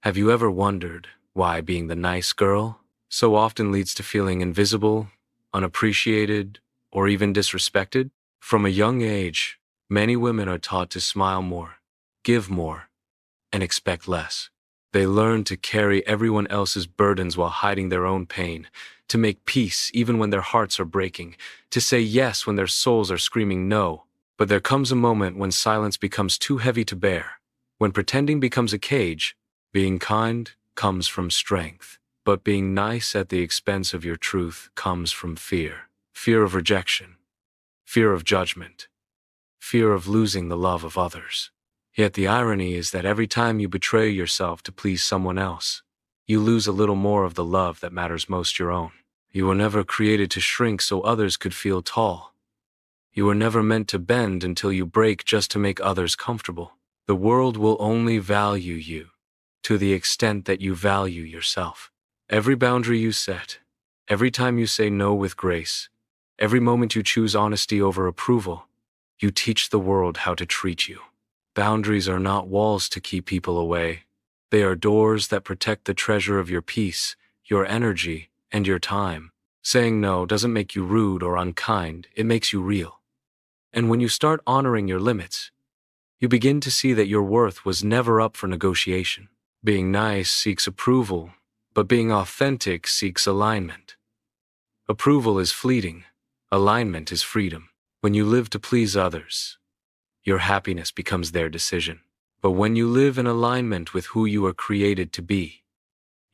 Have you ever wondered why being the nice girl so often leads to feeling invisible, unappreciated, or even disrespected? From a young age, many women are taught to smile more, give more, and expect less. They learn to carry everyone else's burdens while hiding their own pain, to make peace even when their hearts are breaking, to say yes when their souls are screaming no. But there comes a moment when silence becomes too heavy to bear, when pretending becomes a cage. Being kind comes from strength, but being nice at the expense of your truth comes from fear. Fear of rejection, fear of judgment, fear of losing the love of others. Yet the irony is that every time you betray yourself to please someone else, you lose a little more of the love that matters most, your own. You were never created to shrink so others could feel tall. You were never meant to bend until you break just to make others comfortable. The world will only value you to the extent that you value yourself. Every boundary you set, every time you say no with grace, every moment you choose honesty over approval, you teach the world how to treat you. Boundaries are not walls to keep people away. They are doors that protect the treasure of your peace, your energy, and your time. Saying no doesn't make you rude or unkind, it makes you real. And when you start honoring your limits, you begin to see that your worth was never up for negotiation. Being nice seeks approval, but being authentic seeks alignment. Approval is fleeting, alignment is freedom. When you live to please others, your happiness becomes their decision. But when you live in alignment with who you are created to be,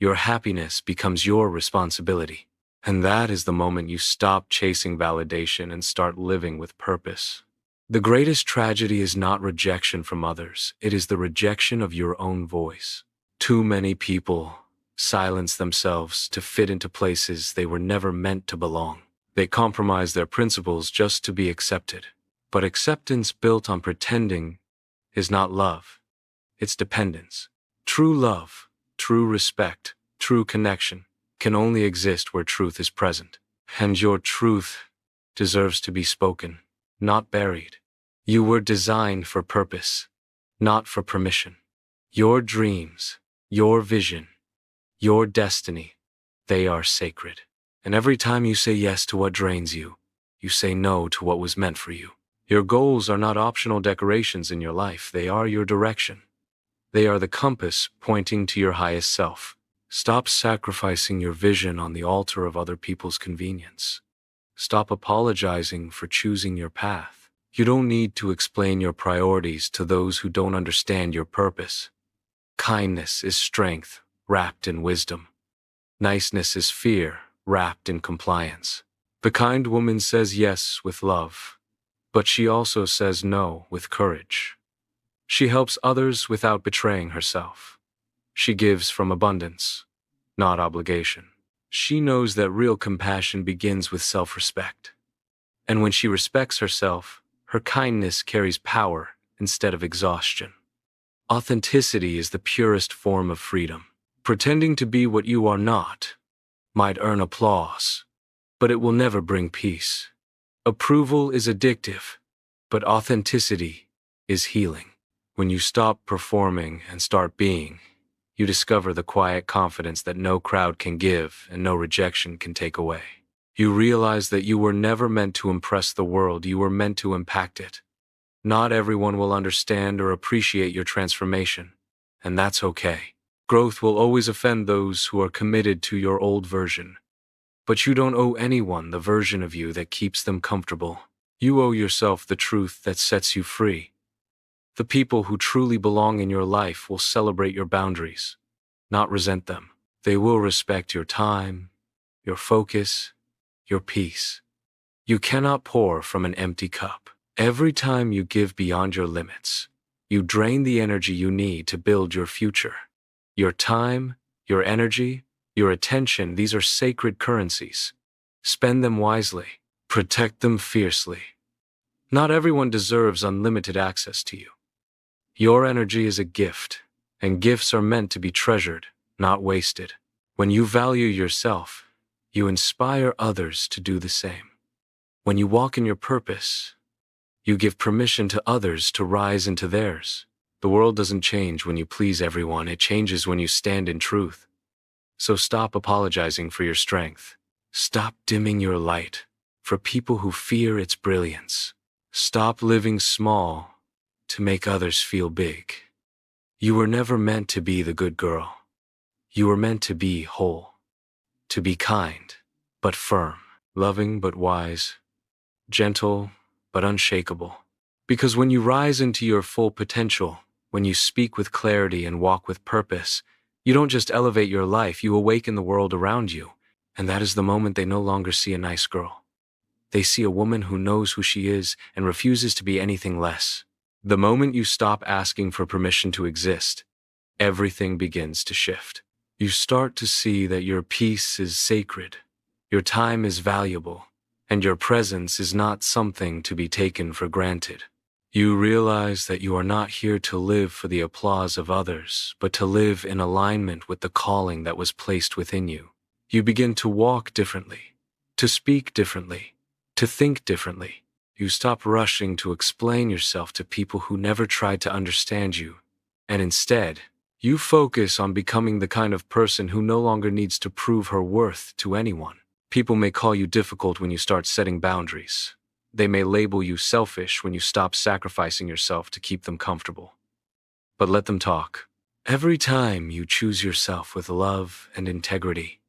your happiness becomes your responsibility. And that is the moment you stop chasing validation and start living with purpose. The greatest tragedy is not rejection from others, it is the rejection of your own voice. Too many people silence themselves to fit into places they were never meant to belong. They compromise their principles just to be accepted. But acceptance built on pretending is not love, it's dependence. True love, true respect, true connection can only exist where truth is present. And your truth deserves to be spoken, not buried. You were designed for purpose, not for permission. Your dreams, your vision, your destiny, they are sacred. And every time you say yes to what drains you, you say no to what was meant for you. Your goals are not optional decorations in your life, they are your direction. They are the compass pointing to your highest self. Stop sacrificing your vision on the altar of other people's convenience. Stop apologizing for choosing your path. You don't need to explain your priorities to those who don't understand your purpose. Kindness is strength wrapped in wisdom. Niceness is fear wrapped in compliance. The kind woman says yes with love, but she also says no with courage. She helps others without betraying herself. She gives from abundance, not obligation. She knows that real compassion begins with self-respect. And when she respects herself, her kindness carries power instead of exhaustion. Authenticity is the purest form of freedom. Pretending to be what you are not might earn applause, but it will never bring peace. Approval is addictive, but authenticity is healing. When you stop performing and start being, you discover the quiet confidence that no crowd can give and no rejection can take away. You realize that you were never meant to impress the world, you were meant to impact it. Not everyone will understand or appreciate your transformation, and that's okay. Growth will always offend those who are committed to your old version. But you don't owe anyone the version of you that keeps them comfortable. You owe yourself the truth that sets you free. The people who truly belong in your life will celebrate your boundaries, not resent them. They will respect your time, your focus, your peace. You cannot pour from an empty cup. Every time you give beyond your limits, you drain the energy you need to build your future. Your time, your energy, your attention, these are sacred currencies. Spend them wisely. Protect them fiercely. Not everyone deserves unlimited access to you. Your energy is a gift, and gifts are meant to be treasured, not wasted. When you value yourself, you inspire others to do the same. When you walk in your purpose, you give permission to others to rise into theirs. The world doesn't change when you please everyone, it changes when you stand in truth. So stop apologizing for your strength. Stop dimming your light for people who fear its brilliance. Stop living small to make others feel big. You were never meant to be the good girl. You were meant to be whole, to be kind, but firm, loving but wise, gentle but unshakable. Because when you rise into your full potential, when you speak with clarity and walk with purpose, you don't just elevate your life, you awaken the world around you. And that is the moment they no longer see a nice girl. They see a woman who knows who she is and refuses to be anything less. The moment you stop asking for permission to exist, everything begins to shift. You start to see that your peace is sacred, your time is valuable, and your presence is not something to be taken for granted. You realize that you are not here to live for the applause of others, but to live in alignment with the calling that was placed within you. You begin to walk differently, to speak differently, to think differently. You stop rushing to explain yourself to people who never tried to understand you, and instead, you focus on becoming the kind of person who no longer needs to prove her worth to anyone. People may call you difficult when you start setting boundaries. They may label you selfish when you stop sacrificing yourself to keep them comfortable. But let them talk. Every time you choose yourself with love and integrity,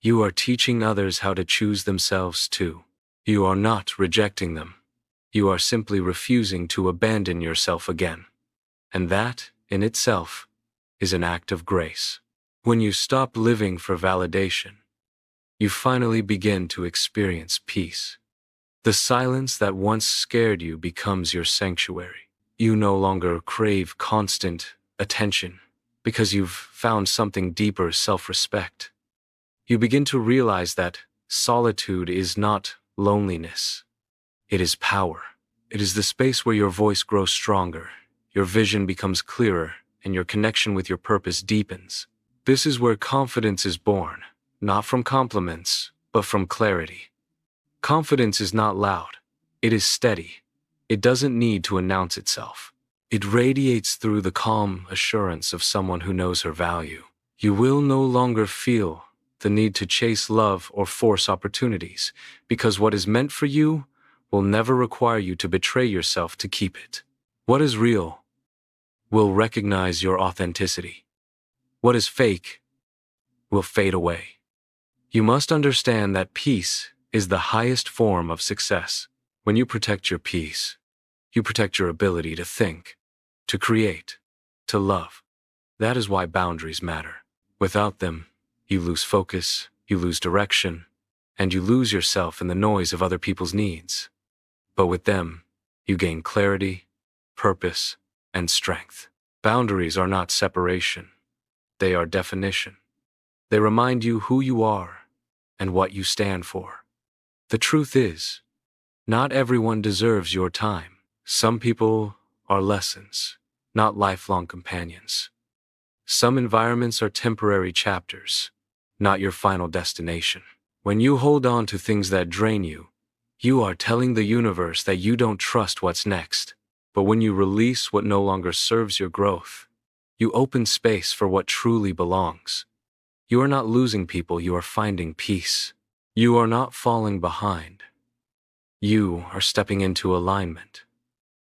you are teaching others how to choose themselves too. You are not rejecting them. You are simply refusing to abandon yourself again. And that, in itself, is an act of grace. When you stop living for validation, you finally begin to experience peace. The silence that once scared you becomes your sanctuary. You no longer crave constant attention because you've found something deeper: self-respect. You begin to realize that solitude is not loneliness. It is power. It is the space where your voice grows stronger, your vision becomes clearer, and your connection with your purpose deepens. This is where confidence is born, not from compliments, but from clarity. Confidence is not loud. It is steady. It doesn't need to announce itself. It radiates through the calm assurance of someone who knows her value. You will no longer feel the need to chase love or force opportunities, because what is meant for you will never require you to betray yourself to keep it. What is real will recognize your authenticity. What is fake will fade away. You must understand that peace is the highest form of success. When you protect your peace, you protect your ability to think, to create, to love. That is why boundaries matter. Without them, you lose focus, you lose direction, and you lose yourself in the noise of other people's needs. But with them, you gain clarity, purpose, and strength. Boundaries are not separation. They are definition. They remind you who you are and what you stand for. The truth is, not everyone deserves your time. Some people are lessons, not lifelong companions. Some environments are temporary chapters, not your final destination. When you hold on to things that drain you, you are telling the universe that you don't trust what's next. But when you release what no longer serves your growth, you open space for what truly belongs. You are not losing people, you are finding peace. You are not falling behind. You are stepping into alignment.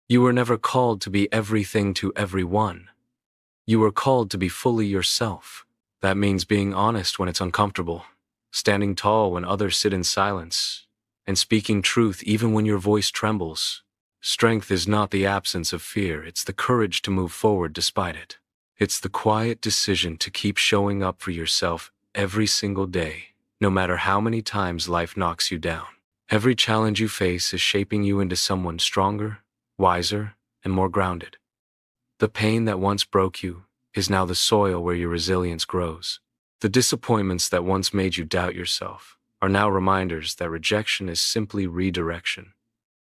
You were never called to be everything to everyone. You were called to be fully yourself. That means being honest when it's uncomfortable, standing tall when others sit in silence, and speaking truth even when your voice trembles. Strength is not the absence of fear, it's the courage to move forward despite it. It's the quiet decision to keep showing up for yourself every single day, no matter how many times life knocks you down. Every challenge you face is shaping you into someone stronger, wiser, and more grounded. The pain that once broke you is now the soil where your resilience grows. The disappointments that once made you doubt yourself are now reminders that rejection is simply redirection.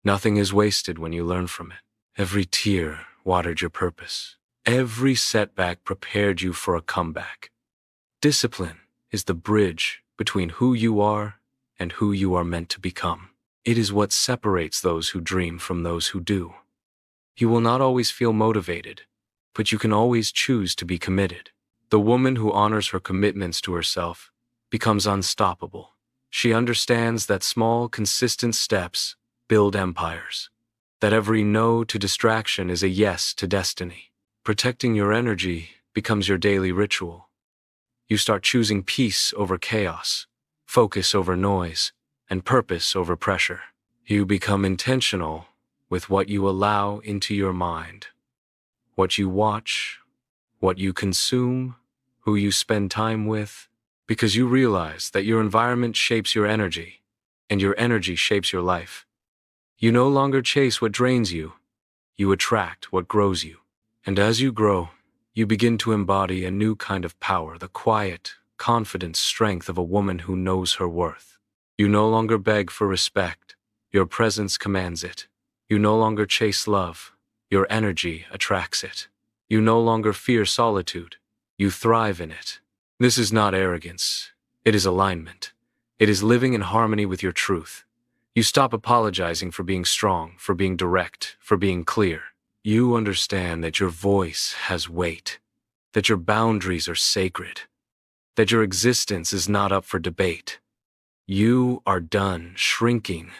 Nothing is wasted when you learn from it. Every tear watered your purpose. Every setback prepared you for a comeback. Discipline is the bridge between who you are and who you are meant to become. It is what separates those who dream from those who do. You will not always feel motivated, but you can always choose to be committed. The woman who honors her commitments to herself becomes unstoppable. She understands that small, consistent steps build empires, that every no to distraction is a yes to destiny. Protecting your energy becomes your daily ritual. You start choosing peace over chaos, focus over noise, and purpose over pressure. You become intentional with what you allow into your mind, what you watch, what you consume, who you spend time with, because you realize that your environment shapes your energy, and your energy shapes your life. You no longer chase what drains you, you attract what grows you. And as you grow, you begin to embody a new kind of power, the quiet, confident strength of a woman who knows her worth. You no longer beg for respect, your presence commands it. You no longer chase love, your energy attracts it. You no longer fear solitude, you thrive in it. This is not arrogance, it is alignment. It is living in harmony with your truth. You stop apologizing for being strong, for being direct, for being clear. You understand that your voice has weight, that your boundaries are sacred, that your existence is not up for debate. You are done shrinking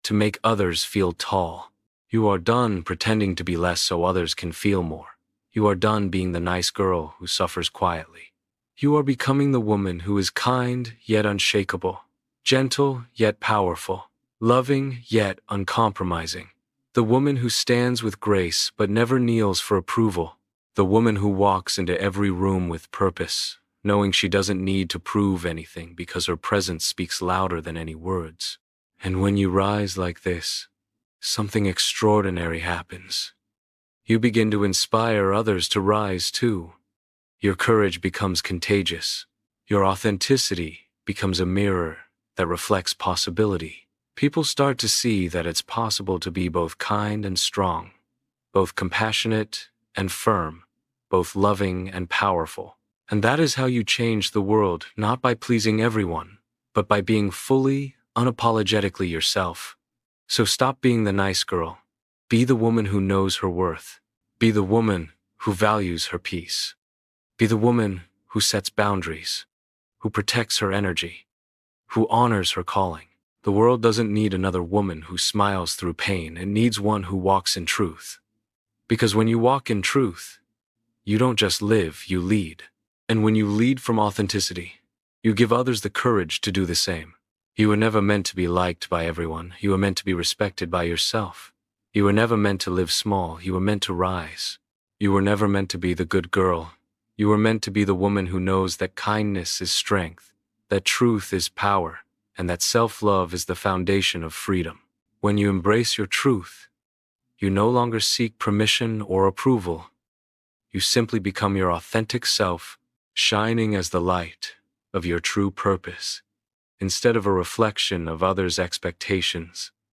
to make others feel tall. You are done pretending to be less so others can feel more. You are done being the nice girl who suffers quietly. You are becoming the woman who is kind yet unshakable, gentle yet powerful, loving yet uncompromising. The woman who stands with grace but never kneels for approval. The woman who walks into every room with purpose, knowing she doesn't need to prove anything because her presence speaks louder than any words. And when you rise like this, something extraordinary happens. You begin to inspire others to rise too. Your courage becomes contagious. Your authenticity becomes a mirror that reflects possibility. People start to see that it's possible to be both kind and strong, both compassionate and firm, both loving and powerful. And that is how you change the world, not by pleasing everyone, but by being fully, unapologetically yourself. So stop being the nice girl. Be the woman who knows her worth. Be the woman who values her peace. Be the woman who sets boundaries, who protects her energy, who honors her calling. The world doesn't need another woman who smiles through pain. It needs one who walks in truth. Because when you walk in truth, you don't just live, you lead. And when you lead from authenticity, you give others the courage to do the same. You were never meant to be liked by everyone. You were meant to be respected by yourself. You were never meant to live small. You were meant to rise. You were never meant to be the good girl. You were meant to be the woman who knows that kindness is strength, that truth is power, and that self-love is the foundation of freedom. When you embrace your truth, you no longer seek permission or approval. You simply become your authentic self, shining as the light of your true purpose, instead of a reflection of others' expectations.